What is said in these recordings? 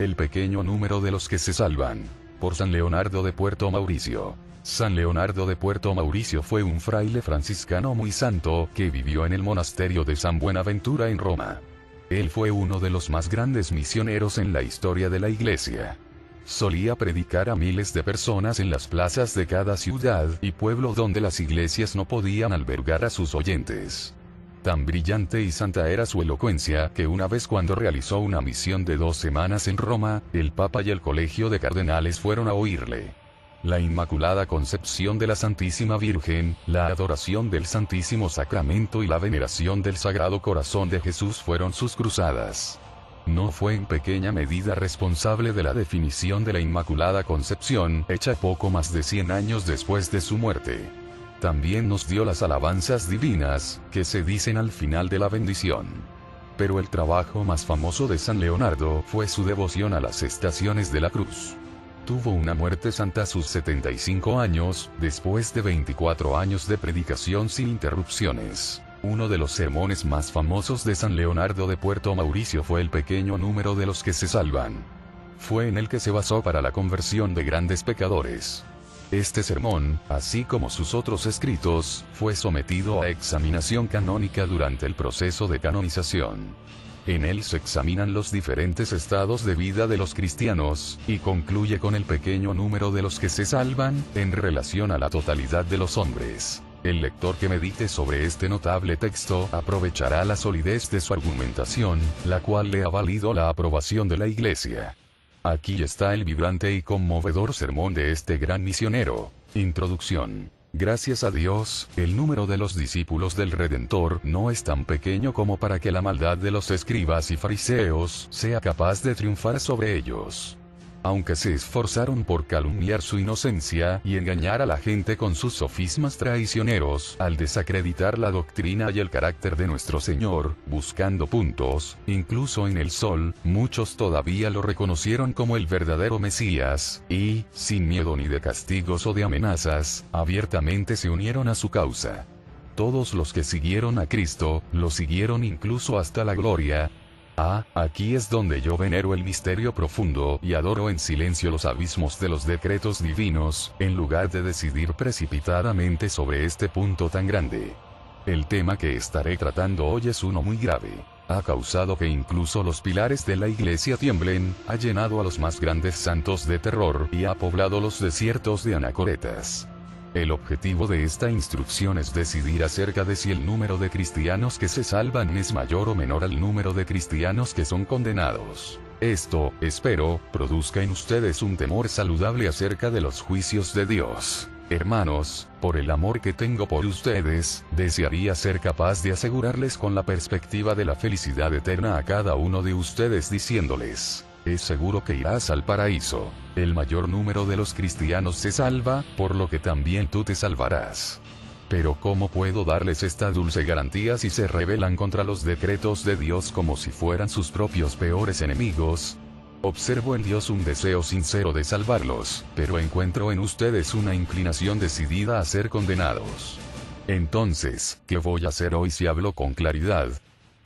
El pequeño número de los que se salvan. Por San Leonardo de Puerto Mauricio. San Leonardo de Puerto Mauricio fue un fraile franciscano muy santo, que vivió en el monasterio de San Buenaventura en Roma. Él fue uno de los más grandes misioneros en la historia de la Iglesia. Solía predicar a miles de personas en las plazas de cada ciudad y pueblo donde las iglesias no podían albergar a sus oyentes. Tan brillante y santa era su elocuencia, que una vez cuando realizó una misión de 2 semanas en Roma, el Papa y el Colegio de Cardenales fueron a oírle. La Inmaculada Concepción de la Santísima Virgen, la adoración del Santísimo Sacramento y la veneración del Sagrado Corazón de Jesús fueron sus cruzadas. No fue en pequeña medida responsable de la definición de la Inmaculada Concepción, hecha poco más de 100 años después de su muerte. También nos dio las alabanzas divinas, que se dicen al final de la bendición. Pero el trabajo más famoso de San Leonardo fue su devoción a las estaciones de la cruz. Tuvo una muerte santa a sus 75 años, después de 24 años de predicación sin interrupciones. Uno de los sermones más famosos de San Leonardo de Puerto Mauricio fue el pequeño número de los que se salvan. Fue en el que se basó para la conversión de grandes pecadores. Este sermón, así como sus otros escritos, fue sometido a examinación canónica durante el proceso de canonización. En él se examinan los diferentes estados de vida de los cristianos, y concluye con el pequeño número de los que se salvan, en relación a la totalidad de los hombres. El lector que medite sobre este notable texto aprovechará la solidez de su argumentación, la cual le ha valido la aprobación de la Iglesia. Aquí está el vibrante y conmovedor sermón de este gran misionero. Introducción. Gracias a Dios, el número de los discípulos del Redentor no es tan pequeño como para que la maldad de los escribas y fariseos sea capaz de triunfar sobre ellos. Aunque se esforzaron por calumniar su inocencia y engañar a la gente con sus sofismas traicioneros, al desacreditar la doctrina y el carácter de nuestro Señor, buscando puntos, incluso en el sol, muchos todavía lo reconocieron como el verdadero Mesías, y, sin miedo ni de castigos o de amenazas, abiertamente se unieron a su causa. Todos los que siguieron a Cristo, lo siguieron incluso hasta la gloria. Aquí es donde yo venero el misterio profundo y adoro en silencio los abismos de los decretos divinos, en lugar de decidir precipitadamente sobre este punto tan grande. El tema que estaré tratando hoy es uno muy grave. Ha causado que incluso los pilares de la Iglesia tiemblen, ha llenado a los más grandes santos de terror y ha poblado los desiertos de anacoretas. El objetivo de esta instrucción es decidir acerca de si el número de cristianos que se salvan es mayor o menor al número de cristianos que son condenados. Esto, espero, produzca en ustedes un temor saludable acerca de los juicios de Dios. Hermanos, por el amor que tengo por ustedes, desearía ser capaz de asegurarles con la perspectiva de la felicidad eterna a cada uno de ustedes diciéndoles: es seguro que irás al paraíso. El mayor número de los cristianos se salva, por lo que también tú te salvarás. Pero ¿cómo puedo darles esta dulce garantía si se rebelan contra los decretos de Dios como si fueran sus propios peores enemigos? Observo en Dios un deseo sincero de salvarlos, pero encuentro en ustedes una inclinación decidida a ser condenados. Entonces, ¿qué voy a hacer hoy si hablo con claridad?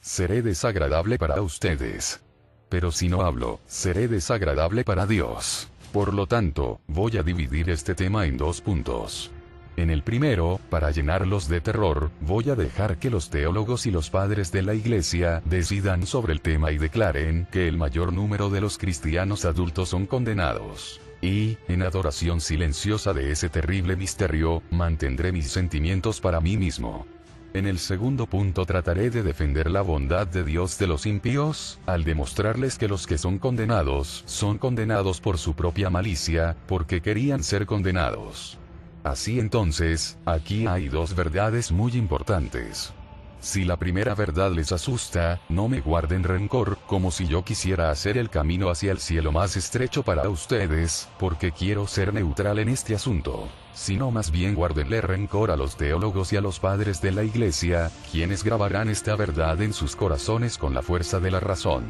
Seré desagradable para ustedes. Pero si no hablo, seré desagradable para Dios. Por lo tanto, voy a dividir este tema en 2 puntos. En el primero, para llenarlos de terror, voy a dejar que los teólogos y los padres de la Iglesia decidan sobre el tema y declaren que el mayor número de los cristianos adultos son condenados. Y, en adoración silenciosa de ese terrible misterio, mantendré mis sentimientos para mí mismo. En el segundo punto trataré de defender la bondad de Dios de los impíos, al demostrarles que los que son condenados por su propia malicia, porque querían ser condenados. Así entonces, aquí hay 2 verdades muy importantes. Si la primera verdad les asusta, no me guarden rencor, como si yo quisiera hacer el camino hacia el cielo más estrecho para ustedes, porque quiero ser neutral en este asunto. Sino más bien guárdenle rencor a los teólogos y a los padres de la Iglesia, quienes grabarán esta verdad en sus corazones con la fuerza de la razón.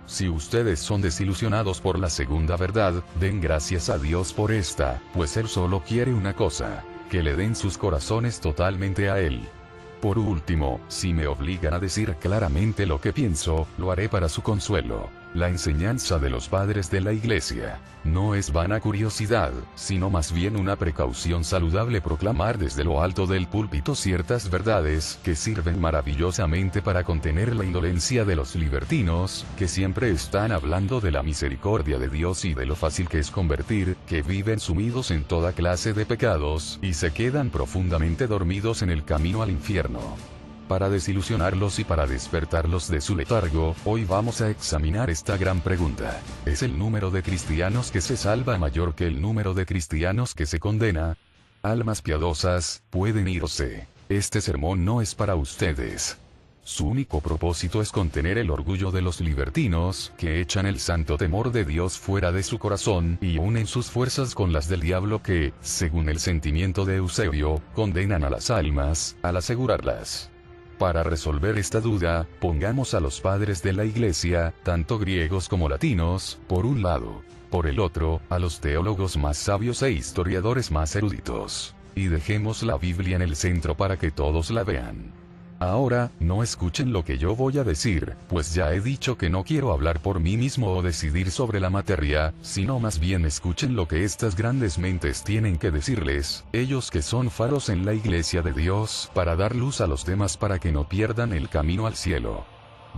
Si ustedes son desilusionados por la segunda verdad, den gracias a Dios por esta, pues Él solo quiere una cosa: que le den sus corazones totalmente a Él. Por último, si me obligan a decir claramente lo que pienso, lo haré para su consuelo. La enseñanza de los padres de la Iglesia no es vana curiosidad, sino más bien una precaución saludable proclamar desde lo alto del púlpito ciertas verdades que sirven maravillosamente para contener la indolencia de los libertinos, que siempre están hablando de la misericordia de Dios y de lo fácil que es convertir, que viven sumidos en toda clase de pecados y se quedan profundamente dormidos en el camino al infierno. Para desilusionarlos y para despertarlos de su letargo, hoy vamos a examinar esta gran pregunta. ¿Es el número de cristianos que se salva mayor que el número de cristianos que se condena? Almas piadosas, pueden irse. Este sermón no es para ustedes. Su único propósito es contener el orgullo de los libertinos, que echan el santo temor de Dios fuera de su corazón y unen sus fuerzas con las del diablo que, según el sentimiento de Eusebio, condenan a las almas, al asegurarlas. Para resolver esta duda, pongamos a los padres de la Iglesia, tanto griegos como latinos, por un lado. Por el otro, a los teólogos más sabios e historiadores más eruditos. Y dejemos la Biblia en el centro para que todos la vean. Ahora, no escuchen lo que yo voy a decir, pues ya he dicho que no quiero hablar por mí mismo o decidir sobre la materia, sino más bien escuchen lo que estas grandes mentes tienen que decirles, ellos que son faros en la Iglesia de Dios, para dar luz a los demás para que no pierdan el camino al cielo.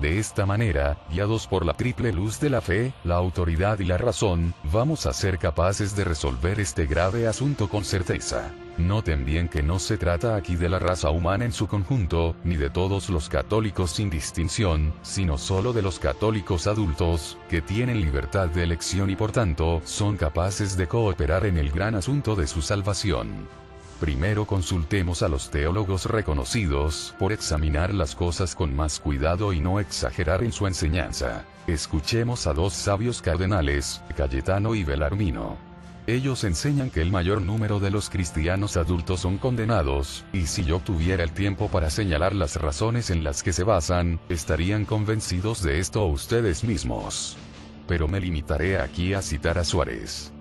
De esta manera, guiados por la triple luz de la fe, la autoridad y la razón, vamos a ser capaces de resolver este grave asunto con certeza. Noten bien que no se trata aquí de la raza humana en su conjunto, ni de todos los católicos sin distinción, sino solo de los católicos adultos, que tienen libertad de elección y por tanto, son capaces de cooperar en el gran asunto de su salvación. Primero consultemos a los teólogos reconocidos, por examinar las cosas con más cuidado y no exagerar en su enseñanza. Escuchemos a dos sabios cardenales, Cayetano y Belarmino. Ellos enseñan que el mayor número de los cristianos adultos son condenados, y si yo tuviera el tiempo para señalar las razones en las que se basan, estarían convencidos de esto ustedes mismos. Pero me limitaré aquí a citar a Suárez.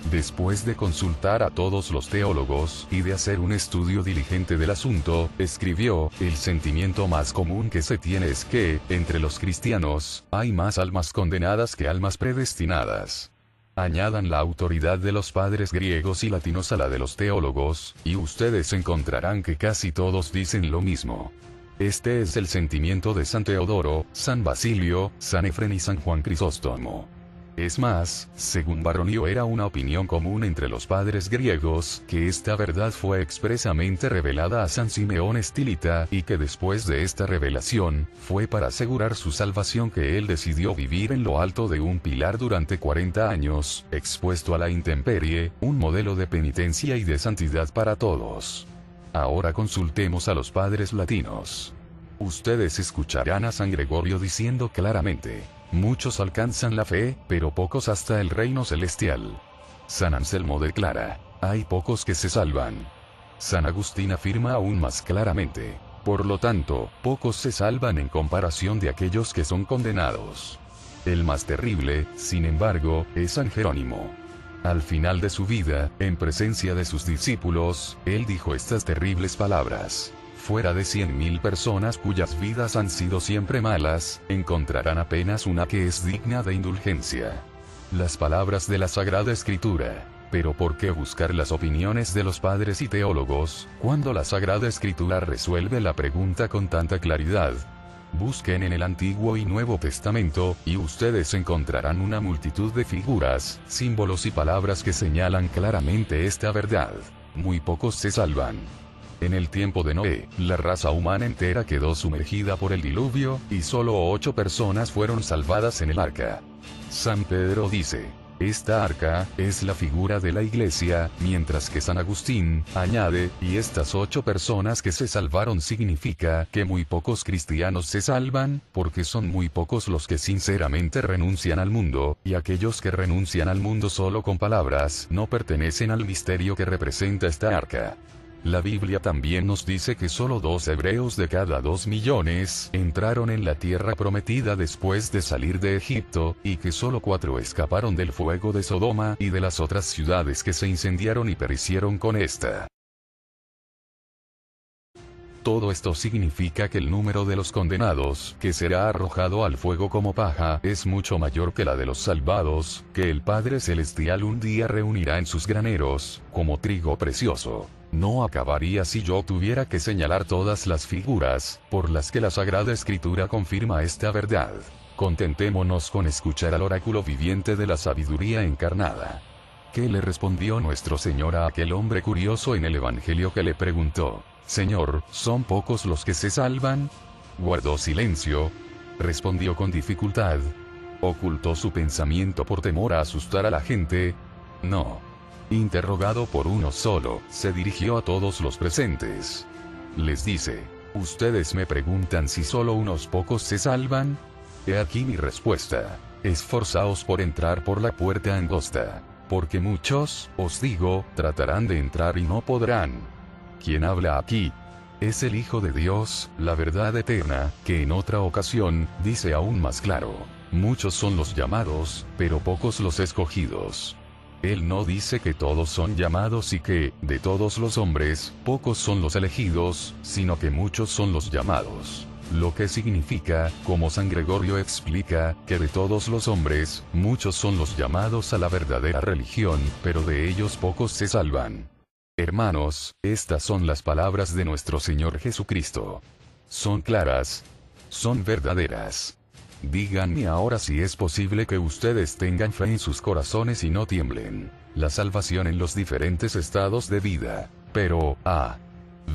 Después de consultar a todos los teólogos, y de hacer un estudio diligente del asunto, escribió, el sentimiento más común que se tiene es que, entre los cristianos, hay más almas condenadas que almas predestinadas. Añadan la autoridad de los padres griegos y latinos a la de los teólogos, y ustedes encontrarán que casi todos dicen lo mismo. Este es el sentimiento de San Teodoro, San Basilio, San Efrén y San Juan Crisóstomo. Es más, según Baronio era una opinión común entre los padres griegos, que esta verdad fue expresamente revelada a San Simeón Estilita, y que después de esta revelación, fue para asegurar su salvación que él decidió vivir en lo alto de un pilar durante 40 años, expuesto a la intemperie, un modelo de penitencia y de santidad para todos. Ahora consultemos a los padres latinos. Ustedes escucharán a San Gregorio diciendo claramente: muchos alcanzan la fe, pero pocos hasta el reino celestial. San Anselmo declara: hay pocos que se salvan. San Agustín afirma aún más claramente: por lo tanto, pocos se salvan en comparación de aquellos que son condenados. El más terrible, sin embargo, es San Jerónimo. Al final de su vida, en presencia de sus discípulos, él dijo estas terribles palabras: fuera de 100.000 personas cuyas vidas han sido siempre malas, encontrarán apenas una que es digna de indulgencia. Las palabras de la Sagrada Escritura. Pero ¿por qué buscar las opiniones de los padres y teólogos, cuando la Sagrada Escritura resuelve la pregunta con tanta claridad? Busquen en el Antiguo y Nuevo Testamento, y ustedes encontrarán una multitud de figuras, símbolos y palabras que señalan claramente esta verdad. Muy pocos se salvan. En el tiempo de Noé, la raza humana entera quedó sumergida por el diluvio, y solo 8 personas fueron salvadas en el arca. San Pedro dice: esta arca es la figura de la Iglesia, mientras que San Agustín añade: y estas 8 personas que se salvaron significa que muy pocos cristianos se salvan, porque son muy pocos los que sinceramente renuncian al mundo, y aquellos que renuncian al mundo solo con palabras no pertenecen al misterio que representa esta arca. La Biblia también nos dice que solo 2 hebreos de cada 2 millones entraron en la tierra prometida después de salir de Egipto, y que solo 4 escaparon del fuego de Sodoma y de las otras ciudades que se incendiaron y perecieron con esta. Todo esto significa que el número de los condenados, que será arrojado al fuego como paja, es mucho mayor que la de los salvados, que el Padre Celestial un día reunirá en sus graneros, como trigo precioso. No acabaría si yo tuviera que señalar todas las figuras, por las que la Sagrada Escritura confirma esta verdad. Contentémonos con escuchar al oráculo viviente de la sabiduría encarnada. ¿Qué le respondió nuestro Señor a aquel hombre curioso en el Evangelio que le preguntó: Señor, ¿son pocos los que se salvan? Guardó silencio. Respondió con dificultad. ¿Ocultó su pensamiento por temor a asustar a la gente? No. Interrogado por uno solo, se dirigió a todos los presentes. Les dice: ¿Ustedes me preguntan si solo unos pocos se salvan? He aquí mi respuesta. Esforzaos por entrar por la puerta angosta, porque muchos, os digo, tratarán de entrar y no podrán. Quien habla aquí es el Hijo de Dios, la verdad eterna, que en otra ocasión, dice aún más claro: muchos son los llamados, pero pocos los escogidos. Él no dice que todos son llamados y que, de todos los hombres, pocos son los elegidos, sino que muchos son los llamados. Lo que significa, como San Gregorio explica, que de todos los hombres, muchos son los llamados a la verdadera religión, pero de ellos pocos se salvan. Hermanos, estas son las palabras de nuestro Señor Jesucristo. Son claras, son verdaderas. Díganme ahora si es posible que ustedes tengan fe en sus corazones y no tiemblen. La salvación en los diferentes estados de vida. Pero,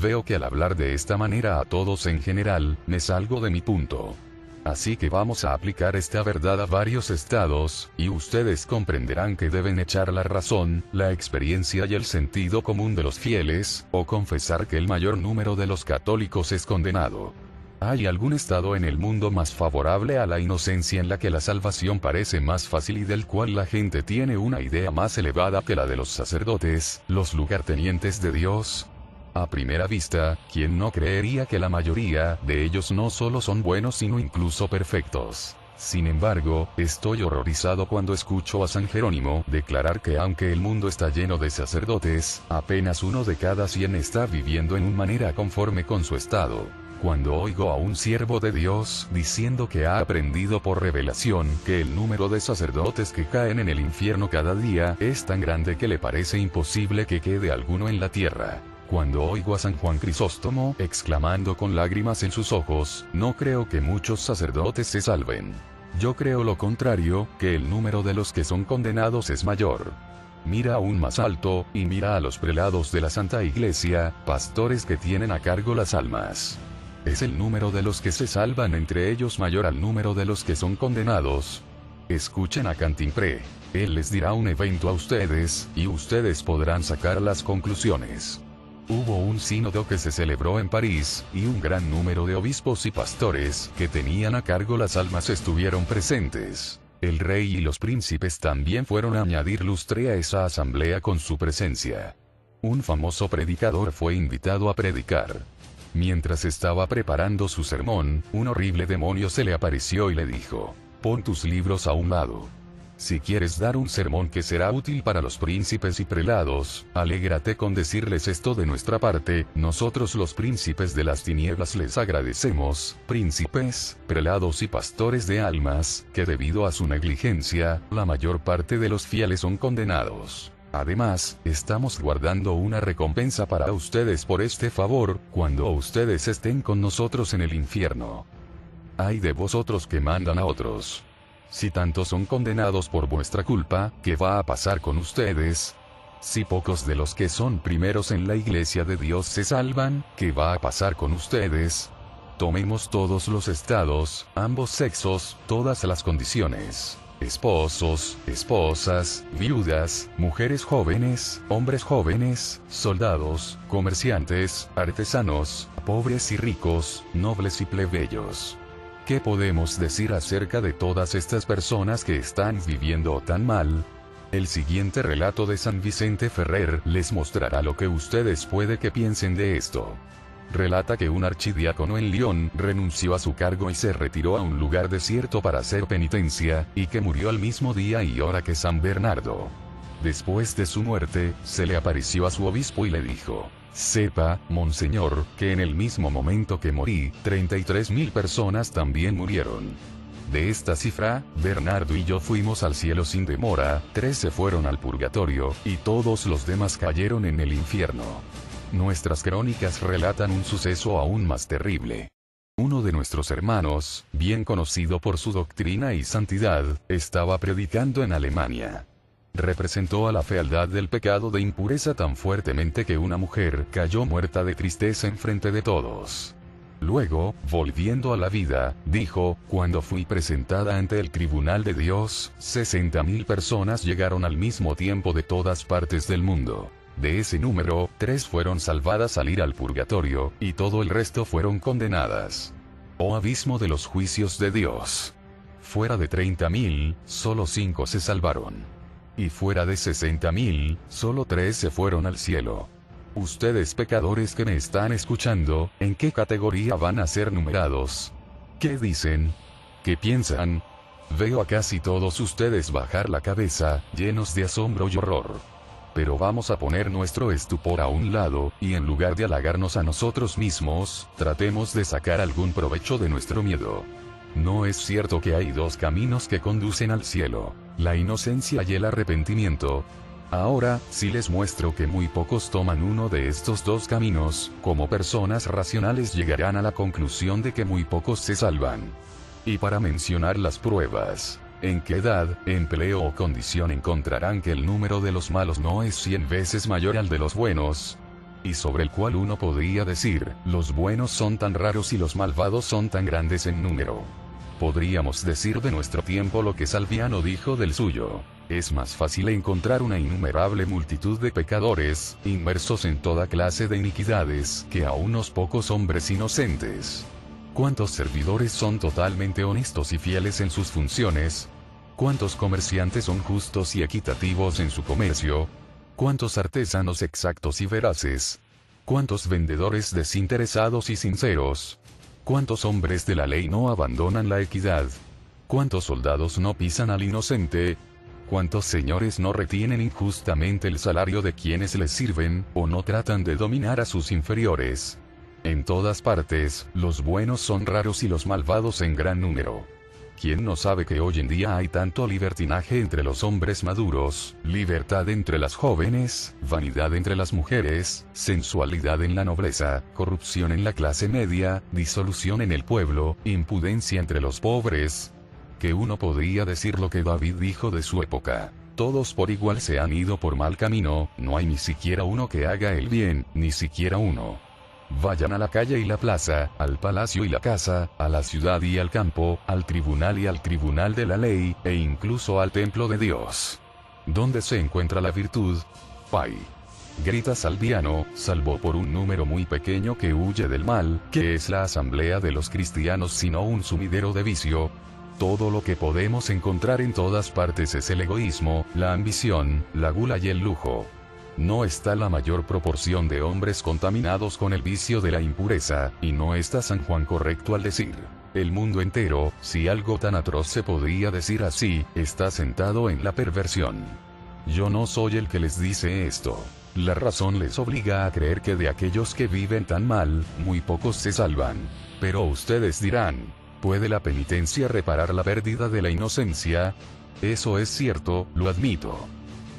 veo que al hablar de esta manera a todos en general, me salgo de mi punto. Así que vamos a aplicar esta verdad a varios estados, y ustedes comprenderán que deben echar la razón, la experiencia y el sentido común de los fieles, o confesar que el mayor número de los católicos es condenado. ¿Hay algún estado en el mundo más favorable a la inocencia en la que la salvación parece más fácil y del cual la gente tiene una idea más elevada que la de los sacerdotes, los lugartenientes de Dios? A primera vista, ¿quién no creería que la mayoría de ellos no solo son buenos sino incluso perfectos? Sin embargo, estoy horrorizado cuando escucho a San Jerónimo declarar que aunque el mundo está lleno de sacerdotes, apenas 1 de cada 100 está viviendo en una manera conforme con su estado. Cuando oigo a un siervo de Dios diciendo que ha aprendido por revelación que el número de sacerdotes que caen en el infierno cada día es tan grande que le parece imposible que quede alguno en la tierra. Cuando oigo a San Juan Crisóstomo exclamando con lágrimas en sus ojos: no creo que muchos sacerdotes se salven. Yo creo lo contrario, que el número de los que son condenados es mayor. Mira aún más alto, y mira a los prelados de la Santa Iglesia, pastores que tienen a cargo las almas. ¿Es el número de los que se salvan entre ellos mayor al número de los que son condenados? Escuchen a Cantimpré. Él les dirá un evento a ustedes, y ustedes podrán sacar las conclusiones. Hubo un sínodo que se celebró en París, y un gran número de obispos y pastores, que tenían a cargo las almas estuvieron presentes. El rey y los príncipes también fueron a añadir lustre a esa asamblea con su presencia. Un famoso predicador fue invitado a predicar. Mientras estaba preparando su sermón, un horrible demonio se le apareció y le dijo: pon tus libros a un lado. Si quieres dar un sermón que será útil para los príncipes y prelados, alégrate con decirles esto de nuestra parte: nosotros los príncipes de las tinieblas les agradecemos, príncipes, prelados y pastores de almas, que debido a su negligencia, la mayor parte de los fieles son condenados. Además, estamos guardando una recompensa para ustedes por este favor, cuando ustedes estén con nosotros en el infierno. Ay de vosotros que mandan a otros. Si tantos son condenados por vuestra culpa, ¿qué va a pasar con ustedes? Si pocos de los que son primeros en la iglesia de Dios se salvan, ¿qué va a pasar con ustedes? Tomemos todos los estados, ambos sexos, todas las condiciones. Esposos, esposas, viudas, mujeres jóvenes, hombres jóvenes, soldados, comerciantes, artesanos, pobres y ricos, nobles y plebeyos. ¿Qué podemos decir acerca de todas estas personas que están viviendo tan mal? El siguiente relato de San Vicente Ferrer les mostrará lo que ustedes puede que piensen de esto. Relata que un archidiácono en Lyon renunció a su cargo y se retiró a un lugar desierto para hacer penitencia, y que murió al mismo día y hora que San Bernardo. Después de su muerte, se le apareció a su obispo y le dijo: Sepa, monseñor, que en el mismo momento que morí, 33.000 personas también murieron. De esta cifra, Bernardo y yo fuimos al cielo sin demora, 3 se fueron al purgatorio, y todos los demás cayeron en el infierno. Nuestras crónicas relatan un suceso aún más terrible. Uno de nuestros hermanos, bien conocido por su doctrina y santidad, estaba predicando en Alemania. Representó a la fealdad del pecado de impureza tan fuertemente que una mujer cayó muerta de tristeza enfrente de todos. Luego, volviendo a la vida, dijo, cuando fui presentada ante el tribunal de Dios, 60.000 personas llegaron al mismo tiempo de todas partes del mundo. De ese número, 3 fueron salvadas al ir al purgatorio, y todo el resto fueron condenadas. Oh abismo de los juicios de Dios. Fuera de 30.000, solo 5 se salvaron. Y fuera de 60.000, solo 3 se fueron al cielo. Ustedes pecadores que me están escuchando, ¿en qué categoría van a ser numerados? ¿Qué dicen? ¿Qué piensan? Veo a casi todos ustedes bajar la cabeza, llenos de asombro y horror. Pero vamos a poner nuestro estupor a un lado, y en lugar de halagarnos a nosotros mismos, tratemos de sacar algún provecho de nuestro miedo. No es cierto que hay 2 caminos que conducen al cielo, la inocencia y el arrepentimiento. Ahora, si les muestro que muy pocos toman uno de estos 2 caminos, como personas racionales llegarán a la conclusión de que muy pocos se salvan. Y para mencionar las pruebas, ¿en qué edad, empleo o condición encontrarán que el número de los malos no es 100 veces mayor al de los buenos? Y sobre el cual uno podría decir, los buenos son tan raros y los malvados son tan grandes en número. Podríamos decir de nuestro tiempo lo que Salviano dijo del suyo. Es más fácil encontrar una innumerable multitud de pecadores, inmersos en toda clase de iniquidades, que a unos pocos hombres inocentes. ¿Cuántos servidores son totalmente honestos y fieles en sus funciones? ¿Cuántos comerciantes son justos y equitativos en su comercio? ¿Cuántos artesanos exactos y veraces? ¿Cuántos vendedores desinteresados y sinceros? ¿Cuántos hombres de la ley no abandonan la equidad? ¿Cuántos soldados no pisan al inocente? ¿Cuántos señores no retienen injustamente el salario de quienes les sirven, o no tratan de dominar a sus inferiores? En todas partes, los buenos son raros y los malvados en gran número. ¿Quién no sabe que hoy en día hay tanto libertinaje entre los hombres maduros, libertad entre las jóvenes, vanidad entre las mujeres, sensualidad en la nobleza, corrupción en la clase media, disolución en el pueblo, impudencia entre los pobres? Que uno podría decir lo que David dijo de su época. Todos por igual se han ido por mal camino, no hay ni siquiera uno que haga el bien, ni siquiera uno. Vayan a la calle y la plaza, al palacio y la casa, a la ciudad y al campo, al tribunal y al tribunal de la ley, e incluso al templo de Dios. ¿Dónde se encuentra la virtud? ¡Pay! Grita Salviano, salvo por un número muy pequeño que huye del mal, que es la asamblea de los cristianos sino un sumidero de vicio. Todo lo que podemos encontrar en todas partes es el egoísmo, la ambición, la gula y el lujo. No está la mayor proporción de hombres contaminados con el vicio de la impureza, y no está San Juan correcto al decir, el mundo entero, si algo tan atroz se podría decir así, está sentado en la perversión. Yo no soy el que les dice esto. La razón les obliga a creer que de aquellos que viven tan mal, muy pocos se salvan. Pero ustedes dirán, ¿puede la penitencia reparar la pérdida de la inocencia? Eso es cierto, lo admito.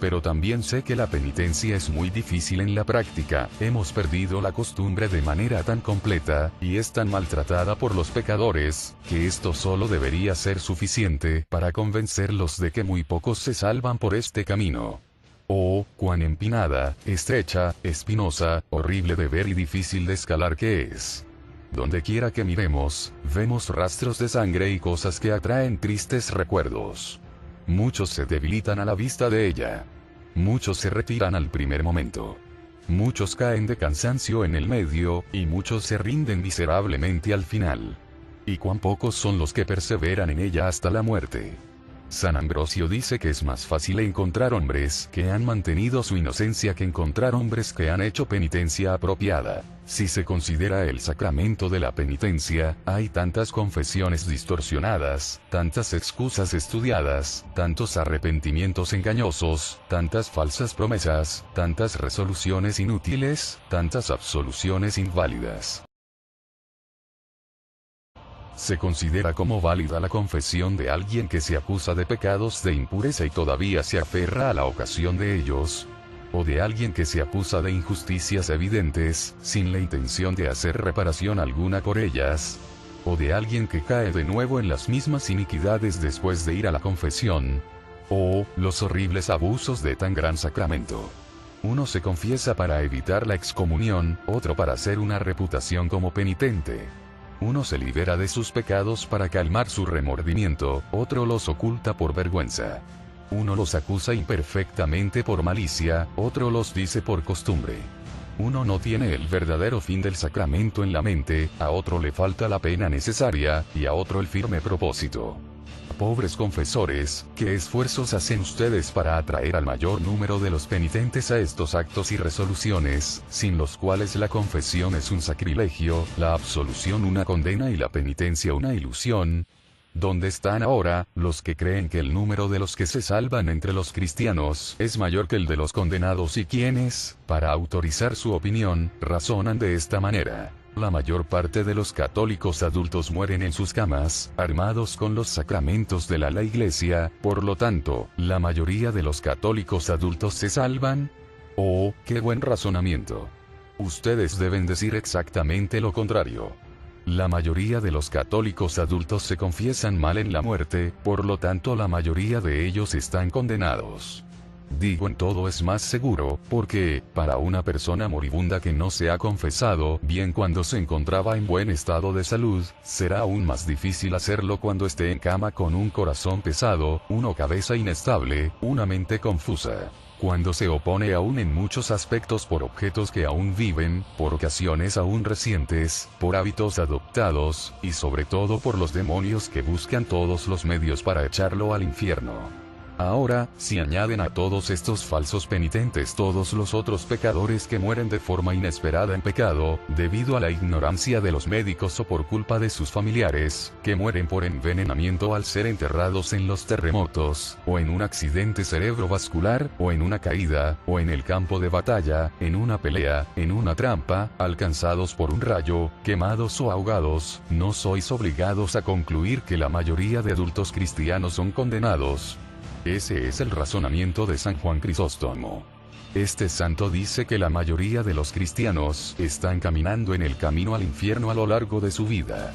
Pero también sé que la penitencia es muy difícil en la práctica, hemos perdido la costumbre de manera tan completa, y es tan maltratada por los pecadores, que esto solo debería ser suficiente para convencerlos de que muy pocos se salvan por este camino. Oh, cuán empinada, estrecha, espinosa, horrible de ver y difícil de escalar que es. Donde quiera que miremos, vemos rastros de sangre y cosas que atraen tristes recuerdos. Muchos se debilitan a la vista de ella. Muchos se retiran al primer momento. Muchos caen de cansancio en el medio, y muchos se rinden miserablemente al final. Y cuán pocos son los que perseveran en ella hasta la muerte. San Ambrosio dice que es más fácil encontrar hombres que han mantenido su inocencia que encontrar hombres que han hecho penitencia apropiada. Si se considera el sacramento de la penitencia, hay tantas confesiones distorsionadas, tantas excusas estudiadas, tantos arrepentimientos engañosos, tantas falsas promesas, tantas resoluciones inútiles, tantas absoluciones inválidas. Se considera como válida la confesión de alguien que se acusa de pecados de impureza y todavía se aferra a la ocasión de ellos, o de alguien que se acusa de injusticias evidentes, sin la intención de hacer reparación alguna por ellas, o de alguien que cae de nuevo en las mismas iniquidades después de ir a la confesión, o los horribles abusos de tan gran sacramento. Uno se confiesa para evitar la excomunión, otro para hacer una reputación como penitente. Uno se libera de sus pecados para calmar su remordimiento, otro los oculta por vergüenza. Uno los acusa imperfectamente por malicia, otro los dice por costumbre. Uno no tiene el verdadero fin del sacramento en la mente, a otro le falta la pena necesaria, y a otro el firme propósito. Pobres confesores, ¿qué esfuerzos hacen ustedes para atraer al mayor número de los penitentes a estos actos y resoluciones, sin los cuales la confesión es un sacrilegio, la absolución una condena y la penitencia una ilusión? ¿Dónde están ahora los que creen que el número de los que se salvan entre los cristianos es mayor que el de los condenados y quienes, para autorizar su opinión, razonan de esta manera? La mayor parte de los católicos adultos mueren en sus camas, armados con los sacramentos de la Iglesia, por lo tanto, ¿la mayoría de los católicos adultos se salvan? ¡Oh, qué buen razonamiento! Ustedes deben decir exactamente lo contrario. La mayoría de los católicos adultos se confiesan mal en la muerte, por lo tanto la mayoría de ellos están condenados. Digo en todo es más seguro, porque, para una persona moribunda que no se ha confesado bien cuando se encontraba en buen estado de salud, será aún más difícil hacerlo cuando esté en cama con un corazón pesado, una cabeza inestable, una mente confusa. Cuando se opone aún en muchos aspectos por objetos que aún viven, por ocasiones aún recientes, por hábitos adoptados, y sobre todo por los demonios que buscan todos los medios para echarlo al infierno. Ahora, si añaden a todos estos falsos penitentes todos los otros pecadores que mueren de forma inesperada en pecado, debido a la ignorancia de los médicos o por culpa de sus familiares, que mueren por envenenamiento al ser enterrados en los terremotos, o en un accidente cerebrovascular, o en una caída, o en el campo de batalla, en una pelea, en una trampa, alcanzados por un rayo, quemados o ahogados, no sois obligados a concluir que la mayoría de adultos cristianos son condenados. Ese es el razonamiento de San Juan Crisóstomo. Este santo dice que la mayoría de los cristianos están caminando en el camino al infierno a lo largo de su vida.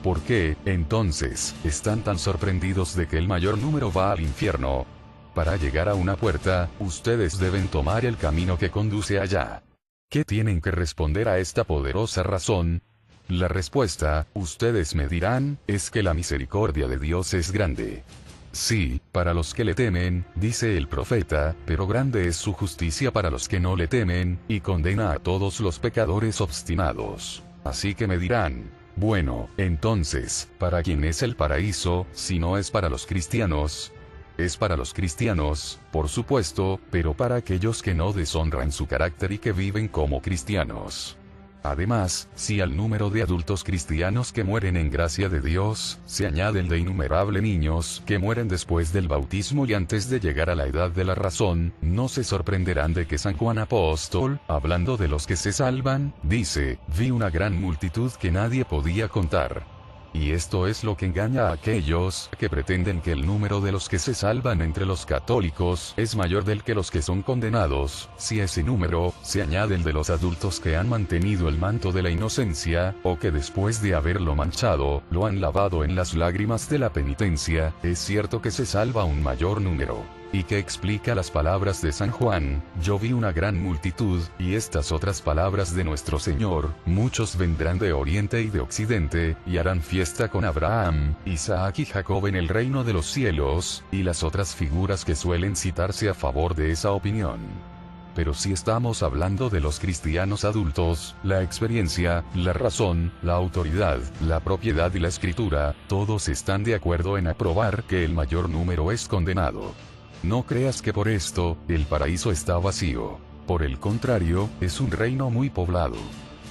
¿Por qué, entonces, están tan sorprendidos de que el mayor número va al infierno? Para llegar a una puerta, ustedes deben tomar el camino que conduce allá. ¿Qué tienen que responder a esta poderosa razón? La respuesta, ustedes me dirán, es que la misericordia de Dios es grande. Sí, para los que le temen, dice el profeta, pero grande es su justicia para los que no le temen, y condena a todos los pecadores obstinados. Así que me dirán, bueno, entonces, ¿para quién es el paraíso, si no es para los cristianos? Es para los cristianos, por supuesto, pero para aquellos que no deshonran su carácter y que viven como cristianos. Además, si al número de adultos cristianos que mueren en gracia de Dios, se añade el de innumerables niños que mueren después del bautismo y antes de llegar a la edad de la razón, no se sorprenderán de que San Juan Apóstol, hablando de los que se salvan, dice, vi una gran multitud que nadie podía contar. Y esto es lo que engaña a aquellos que pretenden que el número de los que se salvan entre los católicos es mayor del que los que son condenados, si a ese número se añade el de los adultos que han mantenido el manto de la inocencia, o que después de haberlo manchado, lo han lavado en las lágrimas de la penitencia, es cierto que se salva un mayor número. Y que explica las palabras de San Juan, yo vi una gran multitud, y estas otras palabras de nuestro Señor, muchos vendrán de oriente y de occidente, y harán fiesta con Abraham, Isaac y Jacob en el reino de los cielos, y las otras figuras que suelen citarse a favor de esa opinión. Pero si estamos hablando de los cristianos adultos, la experiencia, la razón, la autoridad, la propiedad y la escritura, todos están de acuerdo en aprobar que el mayor número es condenado. No creas que por esto, el paraíso está vacío. Por el contrario, es un reino muy poblado.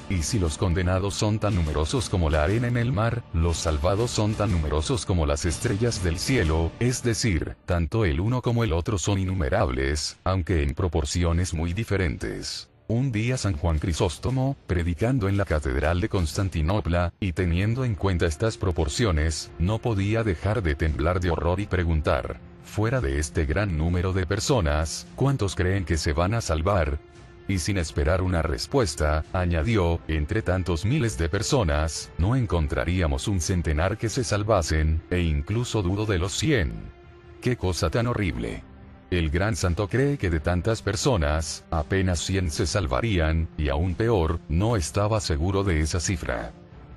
Y si los condenados son tan numerosos como la arena en el mar, los salvados son tan numerosos como las estrellas del cielo, es decir, tanto el uno como el otro son innumerables, aunque en proporciones muy diferentes. Un día San Juan Crisóstomo, predicando en la Catedral de Constantinopla, y teniendo en cuenta estas proporciones, no podía dejar de temblar de horror y preguntar: fuera de este gran número de personas, ¿cuántos creen que se van a salvar? Y sin esperar una respuesta, añadió: entre tantos miles de personas, no encontraríamos un centenar que se salvasen, e incluso dudo de los 100. ¡Qué cosa tan horrible! El gran santo cree que de tantas personas, apenas 100 se salvarían, y aún peor, no estaba seguro de esa cifra.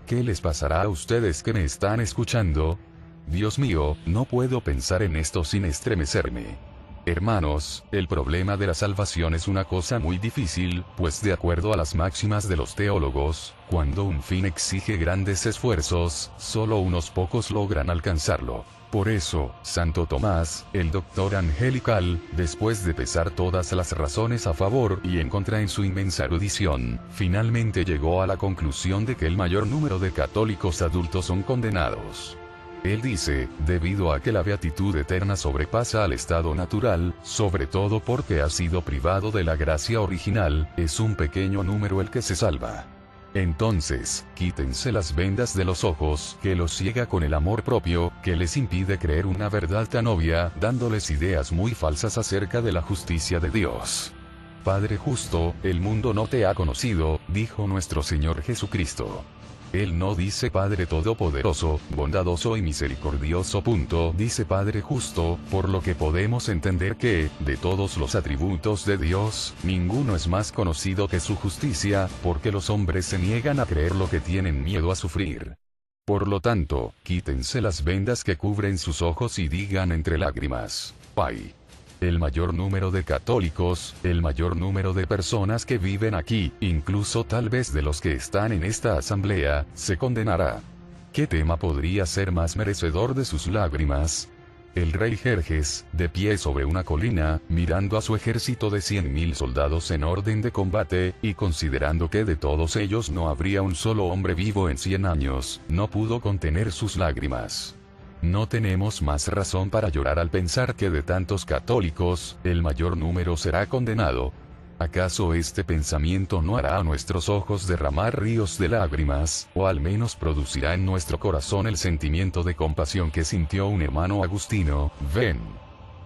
¿Qué les pasará a ustedes que me están escuchando? Dios mío, no puedo pensar en esto sin estremecerme. Hermanos, el problema de la salvación es una cosa muy difícil, pues de acuerdo a las máximas de los teólogos, cuando un fin exige grandes esfuerzos, solo unos pocos logran alcanzarlo. Por eso, Santo Tomás, el doctor angelical, después de pesar todas las razones a favor y en contra en su inmensa erudición, finalmente llegó a la conclusión de que el mayor número de católicos adultos son condenados. Él dice, debido a que la beatitud eterna sobrepasa al estado natural, sobre todo porque ha sido privado de la gracia original, es un pequeño número el que se salva. Entonces, quítense las vendas de los ojos, que los ciega con el amor propio, que les impide creer una verdad tan obvia, dándoles ideas muy falsas acerca de la justicia de Dios. Padre justo, el mundo no te ha conocido, dijo nuestro Señor Jesucristo. Él no dice Padre todopoderoso, bondadoso y misericordioso. Dice Padre justo, por lo que podemos entender que, de todos los atributos de Dios, ninguno es más conocido que su justicia, porque los hombres se niegan a creer lo que tienen miedo a sufrir. Por lo tanto, quítense las vendas que cubren sus ojos y digan entre lágrimas: Pai. El mayor número de católicos, el mayor número de personas que viven aquí, incluso tal vez de los que están en esta asamblea, se condenará. ¿Qué tema podría ser más merecedor de sus lágrimas? El rey Jerjes, de pie sobre una colina, mirando a su ejército de 100.000 soldados en orden de combate, y considerando que de todos ellos no habría un solo hombre vivo en 100 años, no pudo contener sus lágrimas. No tenemos más razón para llorar al pensar que de tantos católicos, el mayor número será condenado. ¿Acaso este pensamiento no hará a nuestros ojos derramar ríos de lágrimas, o al menos producirá en nuestro corazón el sentimiento de compasión que sintió un hermano agustino, ven.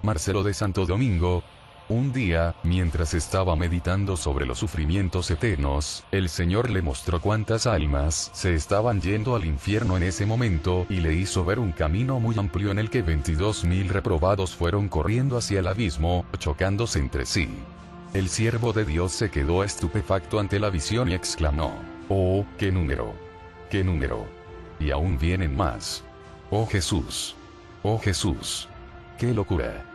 Marcelo de Santo Domingo? Un día, mientras estaba meditando sobre los sufrimientos eternos, el Señor le mostró cuántas almas se estaban yendo al infierno en ese momento, y le hizo ver un camino muy amplio en el que 22.000 reprobados fueron corriendo hacia el abismo, chocándose entre sí. El siervo de Dios se quedó estupefacto ante la visión y exclamó: ¡Oh, qué número! ¡Qué número! Y aún vienen más. ¡Oh Jesús! ¡Oh Jesús! ¡Qué locura!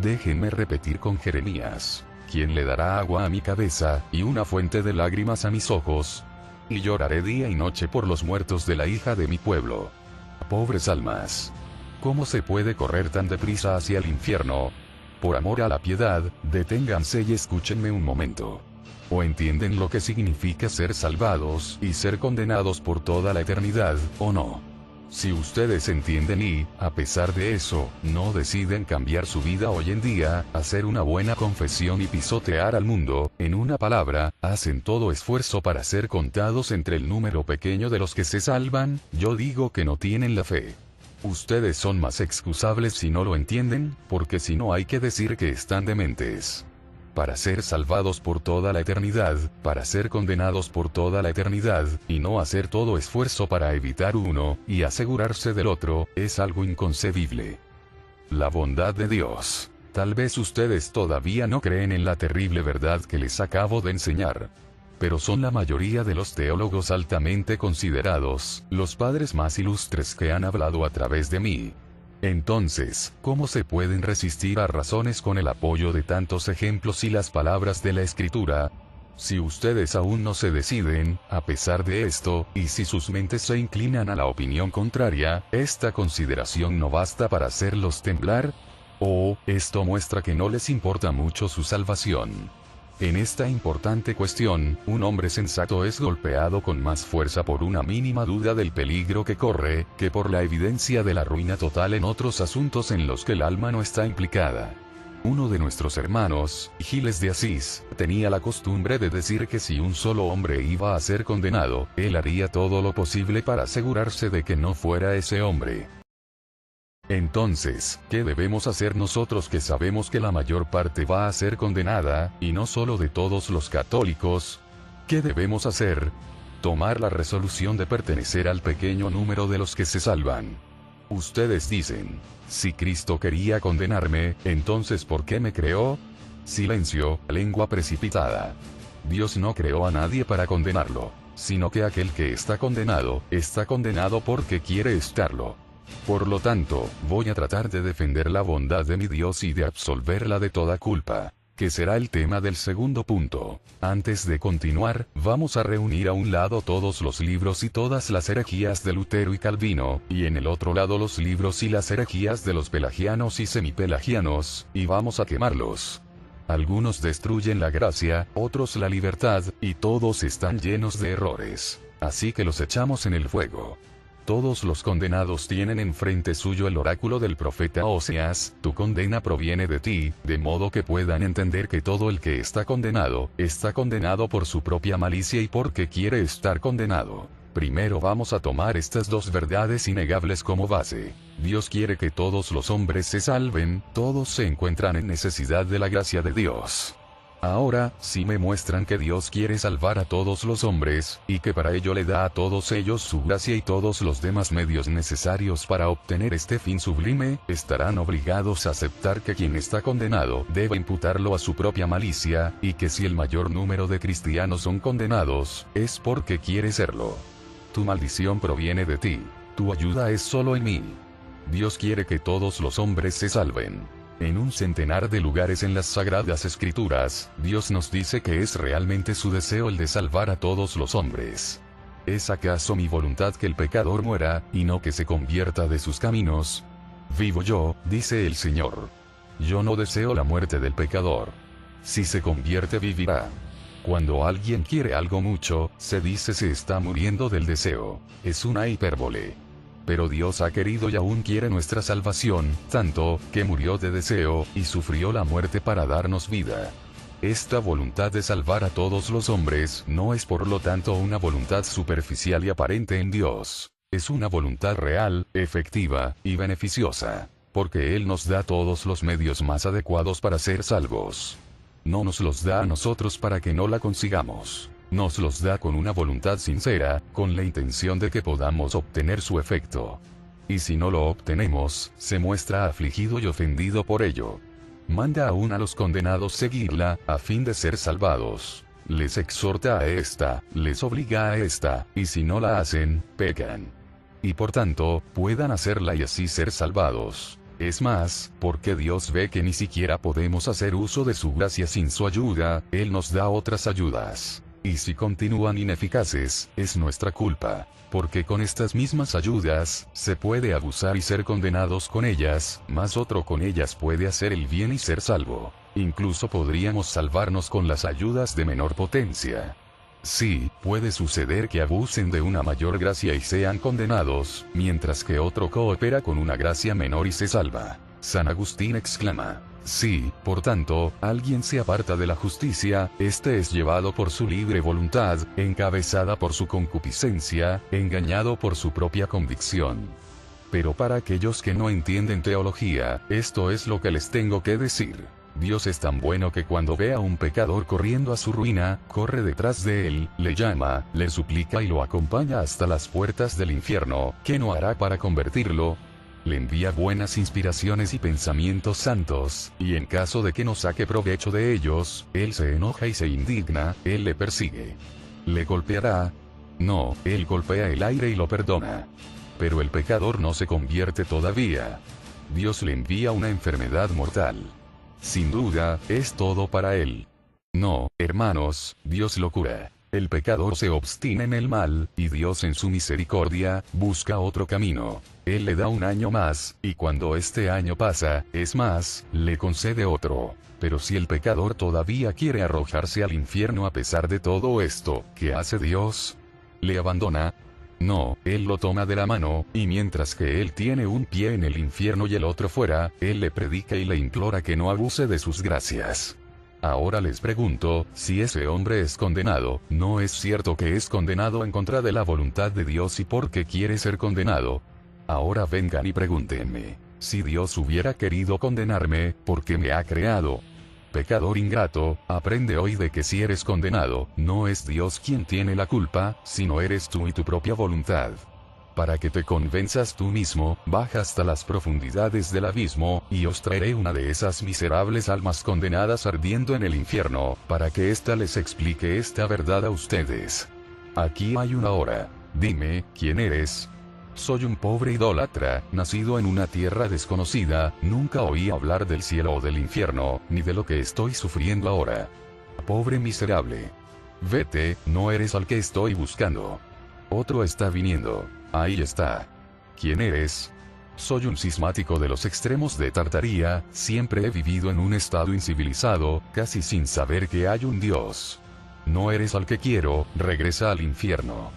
Déjenme repetir con Jeremías: ¿quién le dará agua a mi cabeza, y una fuente de lágrimas a mis ojos? Y lloraré día y noche por los muertos de la hija de mi pueblo. Pobres almas. ¿Cómo se puede correr tan deprisa hacia el infierno? Por amor a la piedad, deténganse y escúchenme un momento. O entienden lo que significa ser salvados y ser condenados por toda la eternidad, o no. Si ustedes entienden y, a pesar de eso, no deciden cambiar su vida hoy en día, hacer una buena confesión y pisotear al mundo, en una palabra, hacen todo esfuerzo para ser contados entre el número pequeño de los que se salvan, yo digo que no tienen la fe. Ustedes son más excusables si no lo entienden, porque si no hay que decir que están dementes. Para ser salvados por toda la eternidad, para ser condenados por toda la eternidad, y no hacer todo esfuerzo para evitar uno, y asegurarse del otro, es algo inconcebible. La bondad de Dios. Tal vez ustedes todavía no creen en la terrible verdad que les acabo de enseñar. Pero son la mayoría de los teólogos altamente considerados, los padres más ilustres que han hablado a través de mí. Entonces, ¿cómo se pueden resistir a razones con el apoyo de tantos ejemplos y las palabras de la Escritura? Si ustedes aún no se deciden, a pesar de esto, y si sus mentes se inclinan a la opinión contraria, esta consideración no basta para hacerlos temblar. Esto muestra que no les importa mucho su salvación. En esta importante cuestión, un hombre sensato es golpeado con más fuerza por una mínima duda del peligro que corre, que por la evidencia de la ruina total en otros asuntos en los que el alma no está implicada. Uno de nuestros hermanos, Giles de Asís, tenía la costumbre de decir que si un solo hombre iba a ser condenado, él haría todo lo posible para asegurarse de que no fuera ese hombre. Entonces, ¿qué debemos hacer nosotros que sabemos que la mayor parte va a ser condenada, y no solo de todos los católicos? ¿Qué debemos hacer? Tomar la resolución de pertenecer al pequeño número de los que se salvan. Ustedes dicen, si Cristo quería condenarme, entonces ¿por qué me creó? Silencio, lengua precipitada. Dios no creó a nadie para condenarlo, sino que aquel que está condenado porque quiere estarlo. Por lo tanto, voy a tratar de defender la bondad de mi Dios y de absolverla de toda culpa, que será el tema del segundo punto. Antes de continuar, vamos a reunir a un lado todos los libros y todas las herejías de Lutero y Calvino, y en el otro lado los libros y las herejías de los pelagianos y semipelagianos, y vamos a quemarlos. Algunos destruyen la gracia, otros la libertad, y todos están llenos de errores. Así que los echamos en el fuego. Todos los condenados tienen enfrente suyo el oráculo del profeta Oseas, tu condena proviene de ti, de modo que puedan entender que todo el que está condenado por su propia malicia y porque quiere estar condenado. Primero vamos a tomar estas dos verdades innegables como base. Dios quiere que todos los hombres se salven, todos se encuentran en necesidad de la gracia de Dios. Ahora, si me muestran que Dios quiere salvar a todos los hombres, y que para ello le da a todos ellos su gracia y todos los demás medios necesarios para obtener este fin sublime, estarán obligados a aceptar que quien está condenado debe imputarlo a su propia malicia, y que si el mayor número de cristianos son condenados, es porque quiere serlo. Tu maldición proviene de ti. Tu ayuda es solo en mí. Dios quiere que todos los hombres se salven. En un centenar de lugares en las Sagradas Escrituras, Dios nos dice que es realmente su deseo el de salvar a todos los hombres. ¿Es acaso mi voluntad que el pecador muera, y no que se convierta de sus caminos? Vivo yo, dice el Señor. Yo no deseo la muerte del pecador. Si se convierte vivirá. Cuando alguien quiere algo mucho, se dice se está muriendo del deseo. Es una hipérbole. Pero Dios ha querido y aún quiere nuestra salvación, tanto, que murió de deseo, y sufrió la muerte para darnos vida. Esta voluntad de salvar a todos los hombres no es por lo tanto una voluntad superficial y aparente en Dios. Es una voluntad real, efectiva, y beneficiosa. Porque Él nos da todos los medios más adecuados para ser salvos. No nos los da a nosotros para que no la consigamos. Nos los da con una voluntad sincera, con la intención de que podamos obtener su efecto. Y si no lo obtenemos, se muestra afligido y ofendido por ello. Manda aún a los condenados seguirla, a fin de ser salvados. Les exhorta a esta, les obliga a esta, y si no la hacen, pecan. Y por tanto, puedan hacerla y así ser salvados. Es más, porque Dios ve que ni siquiera podemos hacer uso de su gracia sin su ayuda, Él nos da otras ayudas. Y si continúan ineficaces, es nuestra culpa, porque con estas mismas ayudas, se puede abusar y ser condenados con ellas, mas otro con ellas puede hacer el bien y ser salvo. Incluso podríamos salvarnos con las ayudas de menor potencia. Sí, puede suceder que abusen de una mayor gracia y sean condenados, mientras que otro coopera con una gracia menor y se salva. San Agustín exclama: si, por tanto, alguien se aparta de la justicia, éste es llevado por su libre voluntad, encabezada por su concupiscencia, engañado por su propia convicción. Pero para aquellos que no entienden teología, esto es lo que les tengo que decir. Dios es tan bueno que cuando ve a un pecador corriendo a su ruina, corre detrás de él, le llama, le suplica y lo acompaña hasta las puertas del infierno. ¿Qué no hará para convertirlo? Le envía buenas inspiraciones y pensamientos santos, y en caso de que no saque provecho de ellos, él se enoja y se indigna, él le persigue. ¿Le golpeará? No, él golpea el aire y lo perdona. Pero el pecador no se convierte todavía. Dios le envía una enfermedad mortal. Sin duda, es todo para él. No, hermanos, Dios lo cura. El pecador se obstina en el mal, y Dios en su misericordia, busca otro camino. Él le da un año más, y cuando este año pasa, es más, le concede otro. Pero si el pecador todavía quiere arrojarse al infierno a pesar de todo esto, ¿qué hace Dios? ¿Le abandona? No, Él lo toma de la mano, y mientras que Él tiene un pie en el infierno y el otro fuera, Él le predica y le implora que no abuse de sus gracias. Ahora les pregunto, si ese hombre es condenado, ¿no es cierto que es condenado en contra de la voluntad de Dios y porque quiere ser condenado? Ahora vengan y pregúntenme, si Dios hubiera querido condenarme, ¿por qué me ha creado? Pecador ingrato, aprende hoy de que si eres condenado, no es Dios quien tiene la culpa, sino eres tú y tu propia voluntad. Para que te convenzas tú mismo, baja hasta las profundidades del abismo, y os traeré una de esas miserables almas condenadas ardiendo en el infierno, para que ésta les explique esta verdad a ustedes. Aquí hay una hora. Dime, ¿quién eres? Soy un pobre idólatra, nacido en una tierra desconocida, nunca oí hablar del cielo o del infierno, ni de lo que estoy sufriendo ahora. Pobre miserable. Vete, no eres al que estoy buscando. Otro está viniendo. Ahí está. ¿Quién eres? Soy un cismático de los extremos de Tartaría, siempre he vivido en un estado incivilizado, casi sin saber que hay un Dios. No eres al que quiero, regresa al infierno.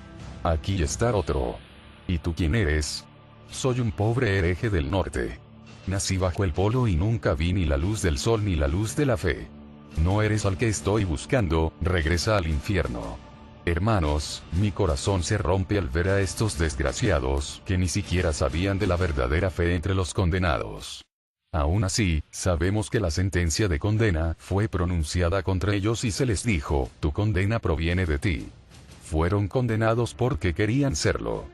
Aquí está otro. ¿Y tú quién eres? Soy un pobre hereje del norte. Nací bajo el polo y nunca vi ni la luz del sol ni la luz de la fe. No eres al que estoy buscando, regresa al infierno. Hermanos, mi corazón se rompe al ver a estos desgraciados, que ni siquiera sabían de la verdadera fe entre los condenados. Aún así, sabemos que la sentencia de condena fue pronunciada contra ellos y se les dijo, tu condena proviene de ti. Fueron condenados porque querían serlo.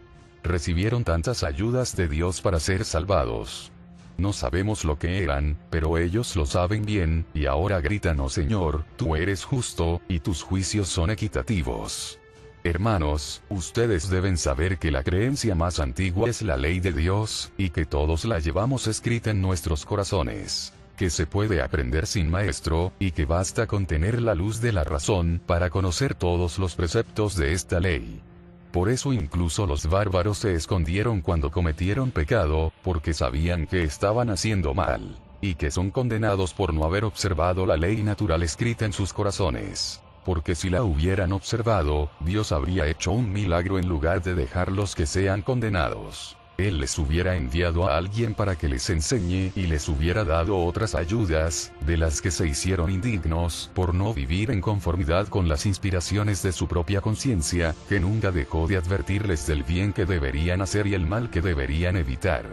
Recibieron tantas ayudas de Dios para ser salvados. No sabemos lo que eran, pero ellos lo saben bien, y ahora gritan, oh Señor, tú eres justo, y tus juicios son equitativos. Hermanos, ustedes deben saber que la creencia más antigua es la ley de Dios, y que todos la llevamos escrita en nuestros corazones. Que se puede aprender sin maestro, y que basta con tener la luz de la razón, para conocer todos los preceptos de esta ley. Por eso incluso los bárbaros se escondieron cuando cometieron pecado, porque sabían que estaban haciendo mal, y que son condenados por no haber observado la ley natural escrita en sus corazones. Porque si la hubieran observado, Dios habría hecho un milagro en lugar de dejarlos que sean condenados. Él les hubiera enviado a alguien para que les enseñe y les hubiera dado otras ayudas, de las que se hicieron indignos por no vivir en conformidad con las inspiraciones de su propia conciencia, que nunca dejó de advertirles del bien que deberían hacer y el mal que deberían evitar.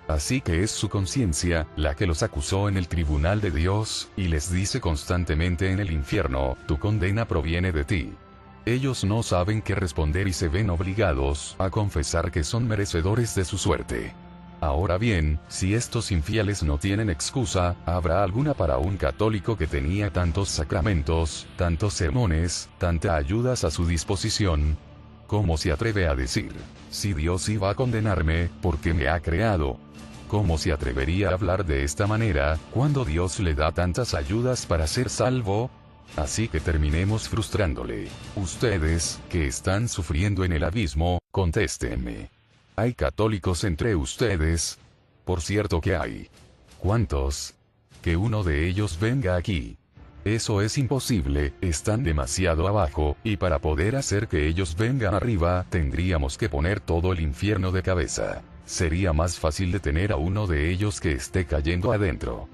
Así que es su conciencia, la que los acusó en el tribunal de Dios, y les dice constantemente en el infierno, tu condena proviene de ti. Ellos no saben qué responder y se ven obligados a confesar que son merecedores de su suerte. Ahora bien, si estos infieles no tienen excusa, ¿habrá alguna para un católico que tenía tantos sacramentos, tantos sermones, tantas ayudas a su disposición? ¿Cómo se atreve a decir, si Dios iba a condenarme, porque me ha creado? ¿Cómo se atrevería a hablar de esta manera, cuando Dios le da tantas ayudas para ser salvo? Así que terminemos frustrándole. Ustedes, que están sufriendo en el abismo, contéstenme. ¿Hay católicos entre ustedes? Por cierto que hay. ¿Cuántos? Que uno de ellos venga aquí. Eso es imposible, están demasiado abajo, y para poder hacer que ellos vengan arriba, tendríamos que poner todo el infierno de cabeza. Sería más fácil detener a uno de ellos que esté cayendo adentro.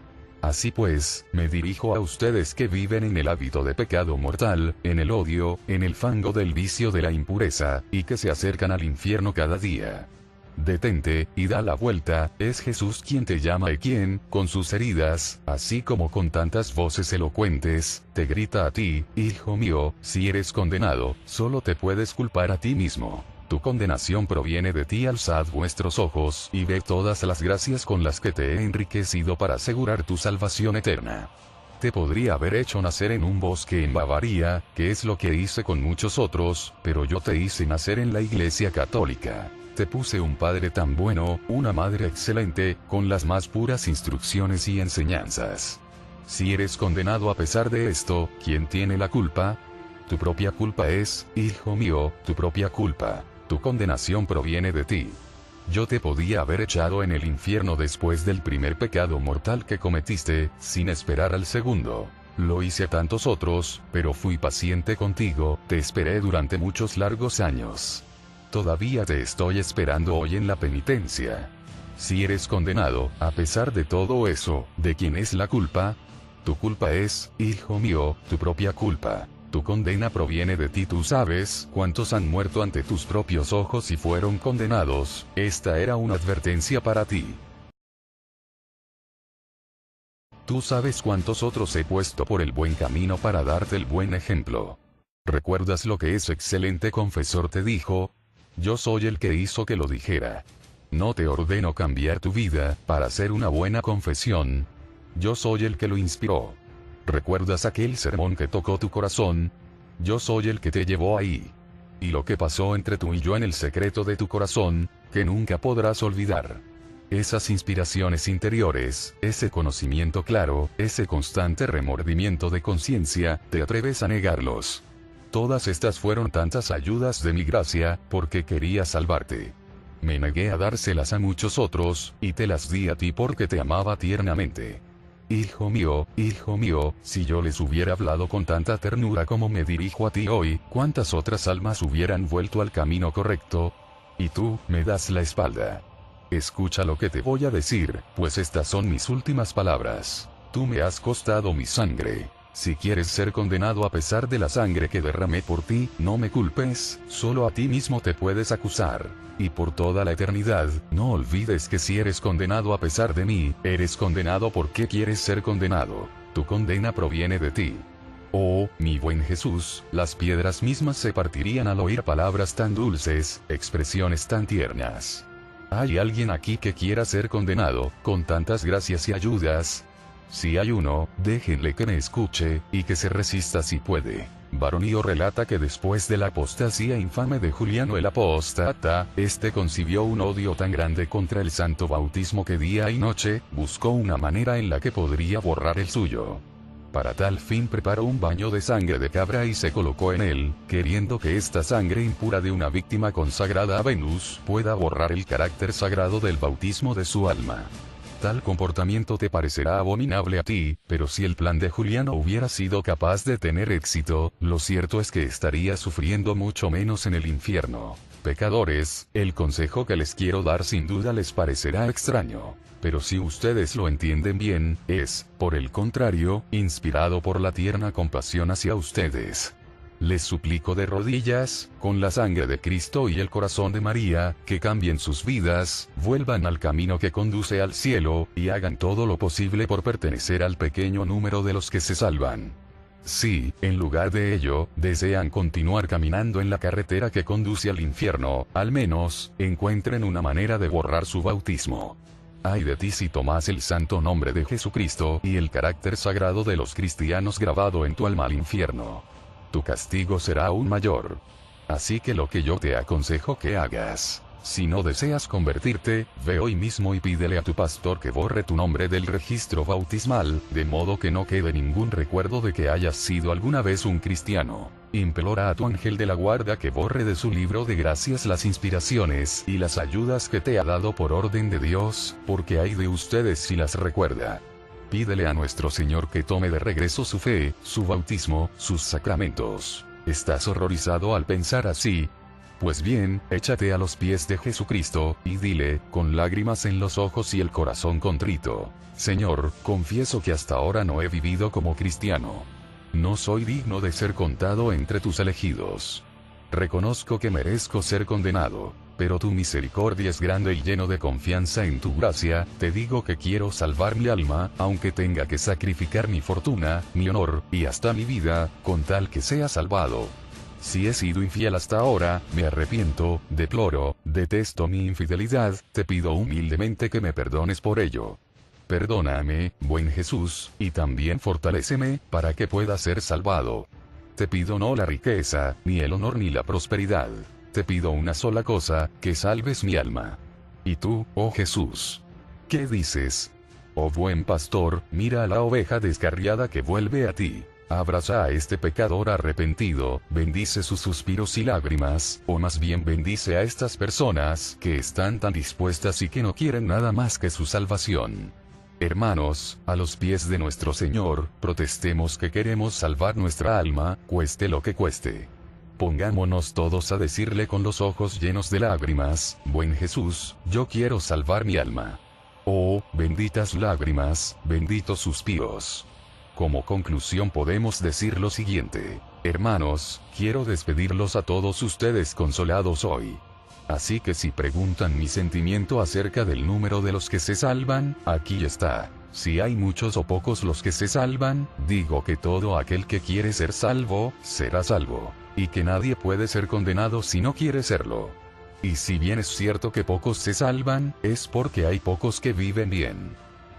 Así pues, me dirijo a ustedes que viven en el hábito de pecado mortal, en el odio, en el fango del vicio de la impureza, y que se acercan al infierno cada día. Detente, y da la vuelta, es Jesús quien te llama y quien, con sus heridas, así como con tantas voces elocuentes, te grita a ti, hijo mío, si eres condenado, solo te puedes culpar a ti mismo. Tu condenación proviene de ti, alzad vuestros ojos, y ve todas las gracias con las que te he enriquecido para asegurar tu salvación eterna. Te podría haber hecho nacer en un bosque en Bavaria, que es lo que hice con muchos otros, pero yo te hice nacer en la Iglesia Católica. Te puse un padre tan bueno, una madre excelente, con las más puras instrucciones y enseñanzas. Si eres condenado a pesar de esto, ¿quién tiene la culpa? Tu propia culpa es, hijo mío, tu propia culpa. Tu condenación proviene de ti. Yo te podía haber echado en el infierno después del primer pecado mortal que cometiste, sin esperar al segundo. Lo hice a tantos otros, pero fui paciente contigo, te esperé durante muchos largos años. Todavía te estoy esperando hoy en la penitencia. Si eres condenado, a pesar de todo eso, ¿de quién es la culpa? Tu culpa es, hijo mío, tu propia culpa. Tu condena proviene de ti. Tú sabes cuántos han muerto ante tus propios ojos y fueron condenados. Esta era una advertencia para ti. Tú sabes cuántos otros he puesto por el buen camino para darte el buen ejemplo. ¿Recuerdas lo que ese excelente confesor te dijo? Yo soy el que hizo que lo dijera. No te ordeno cambiar tu vida para hacer una buena confesión. Yo soy el que lo inspiró. ¿Recuerdas aquel sermón que tocó tu corazón? Yo soy el que te llevó ahí. Y lo que pasó entre tú y yo en el secreto de tu corazón, que nunca podrás olvidar. Esas inspiraciones interiores, ese conocimiento claro, ese constante remordimiento de conciencia, ¿te atreves a negarlos? Todas estas fueron tantas ayudas de mi gracia, porque quería salvarte. Me negué a dárselas a muchos otros, y te las di a ti porque te amaba tiernamente. Hijo mío, si yo les hubiera hablado con tanta ternura como me dirijo a ti hoy, ¿cuántas otras almas hubieran vuelto al camino correcto? Y tú, me das la espalda. Escucha lo que te voy a decir, pues estas son mis últimas palabras. Tú me has costado mi sangre. Si quieres ser condenado a pesar de la sangre que derramé por ti, no me culpes, solo a ti mismo te puedes acusar. Y por toda la eternidad, no olvides que si eres condenado a pesar de mí, eres condenado porque quieres ser condenado. Tu condena proviene de ti. Oh, mi buen Jesús, las piedras mismas se partirían al oír palabras tan dulces, expresiones tan tiernas. ¿Hay alguien aquí que quiera ser condenado, con tantas gracias y ayudas? Si hay uno, déjenle que me escuche, y que se resista si puede. Baronio relata que después de la apostasía infame de Juliano el Apóstata, este concibió un odio tan grande contra el santo bautismo que día y noche, buscó una manera en la que podría borrar el suyo. Para tal fin preparó un baño de sangre de cabra y se colocó en él, queriendo que esta sangre impura de una víctima consagrada a Venus pueda borrar el carácter sagrado del bautismo de su alma. Tal comportamiento te parecerá abominable a ti, pero si el plan de Juliano hubiera sido capaz de tener éxito, lo cierto es que estaría sufriendo mucho menos en el infierno. Pecadores, el consejo que les quiero dar sin duda les parecerá extraño. Pero si ustedes lo entienden bien, es, por el contrario, inspirado por la tierna compasión hacia ustedes. Les suplico de rodillas, con la sangre de Cristo y el corazón de María, que cambien sus vidas, vuelvan al camino que conduce al cielo, y hagan todo lo posible por pertenecer al pequeño número de los que se salvan. Si, en lugar de ello, desean continuar caminando en la carretera que conduce al infierno, al menos, encuentren una manera de borrar su bautismo. Ay de ti si tomas el santo nombre de Jesucristo y el carácter sagrado de los cristianos grabado en tu alma al infierno. Tu castigo será aún mayor. Así que lo que yo te aconsejo que hagas, si no deseas convertirte, ve hoy mismo y pídele a tu pastor que borre tu nombre del registro bautismal, de modo que no quede ningún recuerdo de que hayas sido alguna vez un cristiano. Implora a tu ángel de la guarda que borre de su libro de gracias las inspiraciones y las ayudas que te ha dado por orden de Dios, porque hay de ustedes si las recuerda. Pídele a nuestro Señor que tome de regreso su fe, su bautismo, sus sacramentos. ¿Estás horrorizado al pensar así? Pues bien, échate a los pies de Jesucristo, y dile, con lágrimas en los ojos y el corazón contrito: Señor, confieso que hasta ahora no he vivido como cristiano. No soy digno de ser contado entre tus elegidos. Reconozco que merezco ser condenado, pero tu misericordia es grande y lleno de confianza en tu gracia, te digo que quiero salvar mi alma, aunque tenga que sacrificar mi fortuna, mi honor, y hasta mi vida, con tal que sea salvado. Si he sido infiel hasta ahora, me arrepiento, deploro, detesto mi infidelidad, te pido humildemente que me perdones por ello. Perdóname, buen Jesús, y también fortaléceme, para que pueda ser salvado. Te pido no la riqueza, ni el honor ni la prosperidad. te pido una sola cosa, que salves mi alma. ¿Y tú, oh Jesús? ¿Qué dices? Oh buen pastor, mira a la oveja descarriada que vuelve a ti. Abraza a este pecador arrepentido, bendice sus suspiros y lágrimas, o más bien bendice a estas personas que están tan dispuestas y que no quieren nada más que su salvación. Hermanos, a los pies de nuestro Señor, protestemos que queremos salvar nuestra alma, cueste lo que cueste. Pongámonos todos a decirle con los ojos llenos de lágrimas, buen Jesús, yo quiero salvar mi alma. Oh, benditas lágrimas, benditos suspiros. Como conclusión podemos decir lo siguiente. Hermanos, quiero despedirlos a todos ustedes consolados hoy. Así que si preguntan mi sentimiento acerca del número de los que se salvan, aquí está. Si hay muchos o pocos los que se salvan, digo que todo aquel que quiere ser salvo, será salvo. Y que nadie puede ser condenado si no quiere serlo. Y si bien es cierto que pocos se salvan, es porque hay pocos que viven bien.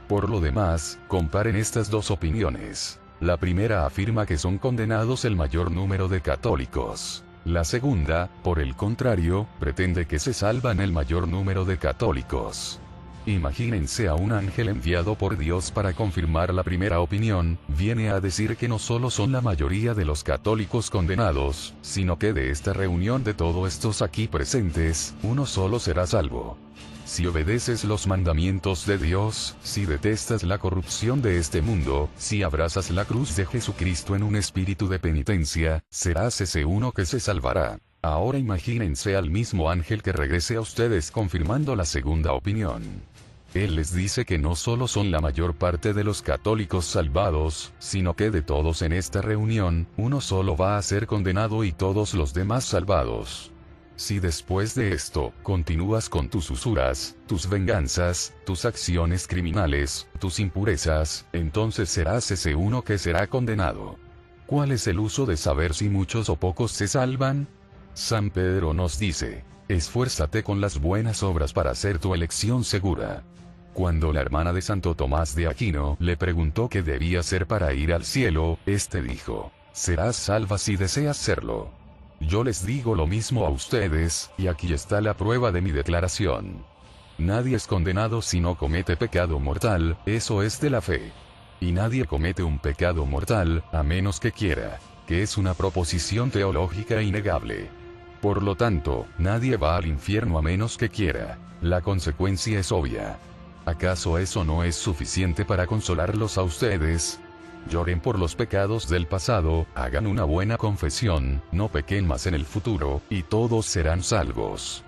Por lo demás, comparen estas dos opiniones. La primera afirma que son condenados el mayor número de católicos. La segunda, por el contrario, pretende que se salvan el mayor número de católicos. Imagínense a un ángel enviado por Dios para confirmar la primera opinión, viene a decir que no solo son la mayoría de los católicos condenados, sino que de esta reunión de todos estos aquí presentes, uno solo será salvo. Si obedeces los mandamientos de Dios, si detestas la corrupción de este mundo, si abrazas la cruz de Jesucristo en un espíritu de penitencia, serás ese uno que se salvará. Ahora imagínense al mismo ángel que regrese a ustedes confirmando la segunda opinión. Él les dice que no solo son la mayor parte de los católicos salvados, sino que de todos en esta reunión, uno solo va a ser condenado y todos los demás salvados. Si después de esto, continúas con tus usuras, tus venganzas, tus acciones criminales, tus impurezas, entonces serás ese uno que será condenado. ¿Cuál es el uso de saber si muchos o pocos se salvan? San Pedro nos dice, esfuérzate con las buenas obras para hacer tu elección segura. Cuando la hermana de Santo Tomás de Aquino le preguntó qué debía hacer para ir al cielo, este dijo, serás salva si deseas serlo. Yo les digo lo mismo a ustedes, y aquí está la prueba de mi declaración. Nadie es condenado si no comete pecado mortal, eso es de la fe. Y nadie comete un pecado mortal, a menos que quiera, que es una proposición teológica innegable. Por lo tanto, nadie va al infierno a menos que quiera. La consecuencia es obvia. ¿Acaso eso no es suficiente para consolarlos a ustedes? Lloren por los pecados del pasado, hagan una buena confesión, no pequen más en el futuro, y todos serán salvos.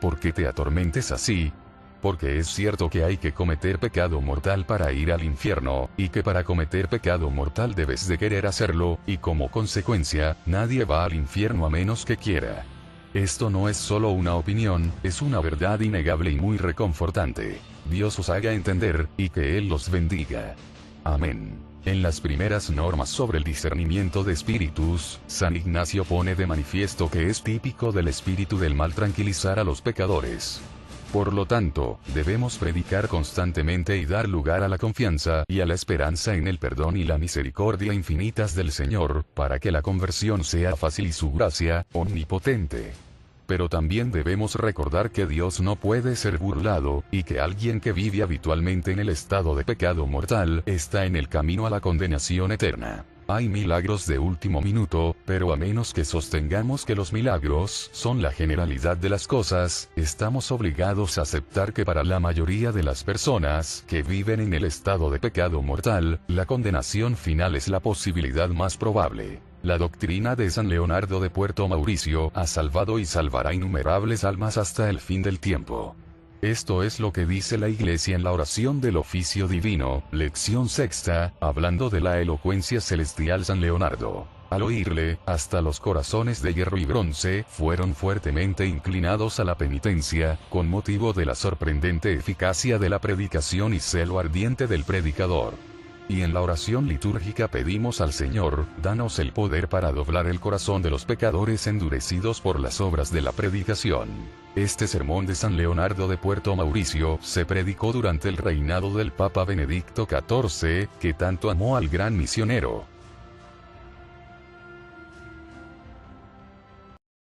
¿Por qué te atormentes así? Porque es cierto que hay que cometer pecado mortal para ir al infierno, y que para cometer pecado mortal debes de querer hacerlo, y como consecuencia, nadie va al infierno a menos que quiera. Esto no es solo una opinión, es una verdad innegable y muy reconfortante. Dios os haga entender, y que Él los bendiga. Amén. En las primeras normas sobre el discernimiento de espíritus, San Ignacio pone de manifiesto que es típico del espíritu del mal tranquilizar a los pecadores. Por lo tanto, debemos predicar constantemente y dar lugar a la confianza y a la esperanza en el perdón y la misericordia infinitas del Señor, para que la conversión sea fácil y su gracia, omnipotente. Pero también debemos recordar que Dios no puede ser burlado, y que alguien que vive habitualmente en el estado de pecado mortal, está en el camino a la condenación eterna. Hay milagros de último minuto, pero a menos que sostengamos que los milagros son la generalidad de las cosas, estamos obligados a aceptar que para la mayoría de las personas que viven en el estado de pecado mortal, la condenación final es la posibilidad más probable. La doctrina de San Leonardo de Puerto Mauricio ha salvado y salvará innumerables almas hasta el fin del tiempo. Esto es lo que dice la Iglesia en la oración del oficio divino, lección sexta, hablando de la elocuencia celestial San Leonardo. Al oírle, hasta los corazones de hierro y bronce fueron fuertemente inclinados a la penitencia, con motivo de la sorprendente eficacia de la predicación y celo ardiente del predicador. Y en la oración litúrgica pedimos al Señor, danos el poder para doblar el corazón de los pecadores endurecidos por las obras de la predicación. Este sermón de San Leonardo de Puerto Mauricio se predicó durante el reinado del Papa Benedicto XIV, que tanto amó al gran misionero.